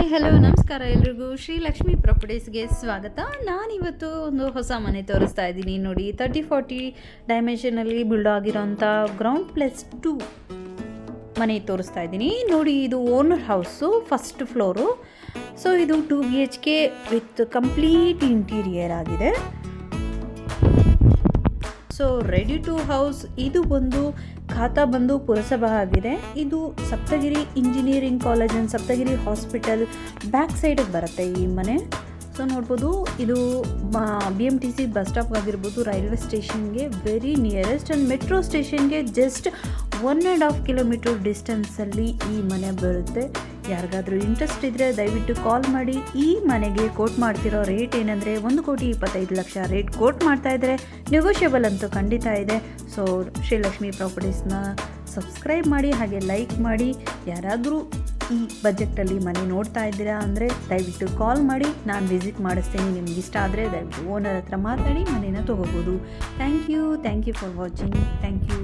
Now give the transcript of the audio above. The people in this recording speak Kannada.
ಹಾಯ್ ಹಲೋ ನಮಸ್ಕಾರ ಎಲ್ರಿಗೂ ಶ್ರೀಲಕ್ಷ್ಮಿ ಪ್ರಾಪರ್ಟೀಸ್ಗೆ ಸ್ವಾಗತ. ನಾನಿವತ್ತು ಒಂದು ಹೊಸ ಮನೆ ತೋರಿಸ್ತಾ ಇದ್ದೀನಿ. ನೋಡಿ 30-40 ಡೈಮೆನ್ಷನಲ್ಲಿ ಬಿಲ್ಡ್ ಆಗಿರೋಂಥ ಗ್ರೌಂಡ್+2 ಮನೆ ತೋರಿಸ್ತಾ ಇದ್ದೀನಿ. ನೋಡಿ ಇದು owner house, first floor. So ಇದು 2 BHK ವಿತ್ ಕಂಪ್ಲೀಟ್ ಇಂಟೀರಿಯರ್ ಆಗಿದೆ. So ready to house. ಇದು ಒಂದು ಖಾತಾ ಬಂದು ಪುರಸಭಾ ಆಗಿದೆ. ಇದು Saptagiri engineering college and Saptagiri hospital back ಸೈಡಿಗೆ ಬರುತ್ತೆ ಈ ಮನೆ. ಸೊ ನೋಡ್ಬೋದು, ಇದು BMTC ಬಸ್ ಸ್ಟಾಪ್ ಆಗಿರ್ಬೋದು, ರೈಲ್ವೆ ಸ್ಟೇಷನ್ಗೆ ವೆರಿ ನಿಯರೆಸ್ಟ್ ಆ್ಯಂಡ್ ಮೆಟ್ರೋ ಸ್ಟೇಷನ್ಗೆ ಜಸ್ಟ್ 1.5 ಕಿಲೋಮೀಟರ್ ಡಿಸ್ಟೆನ್ಸಲ್ಲಿ ಈ ಮನೆ ಬರುತ್ತೆ. ಯಾರಿಗಾದರೂ ಇಂಟ್ರೆಸ್ಟ್ ಇದ್ದರೆ ದಯವಿಟ್ಟು ಕಾಲ್ ಮಾಡಿ. ಈ ಮನೆಗೆ ಕೋಟ್ ಮಾಡ್ತಿರೋ ರೇಟ್ ಏನಂದರೆ 1,25,00,000 ರೇಟ್ ಕೋಟ್ ಮಾಡ್ತಾ ಇದ್ದಾರೆ. ನೆಗೋಷಿಯಬಲ್ ಅಂತೂ ಖಂಡಿತ ಇದೆ. ಸೊ ಶ್ರೀಲಕ್ಷ್ಮಿ ಪ್ರಾಪರ್ಟೀಸ್ನ ಸಬ್ಸ್ಕ್ರೈಬ್ ಮಾಡಿ, ಹಾಗೆ ಲೈಕ್ ಮಾಡಿ. ಯಾರಾದರೂ ಈ ಬಜೆಟಲ್ಲಿ ಮನೆ ನೋಡ್ತಾ ಇದ್ದೀರಾ ಅಂದರೆ ದಯವಿಟ್ಟು ಕಾಲ್ ಮಾಡಿ, ನಾನು ವಿಸಿಟ್ ಮಾಡಿಸ್ತೀನಿ. ನಿಮ್ಗೆ ಇಷ್ಟ ಆದರೆ ದಯವಿಟ್ಟು ಓನರ್ ಹತ್ರ ಮಾತಾಡಿ ಮನೇನ ತೊಗೋಬೋದು. Thank you for watching. Thank you.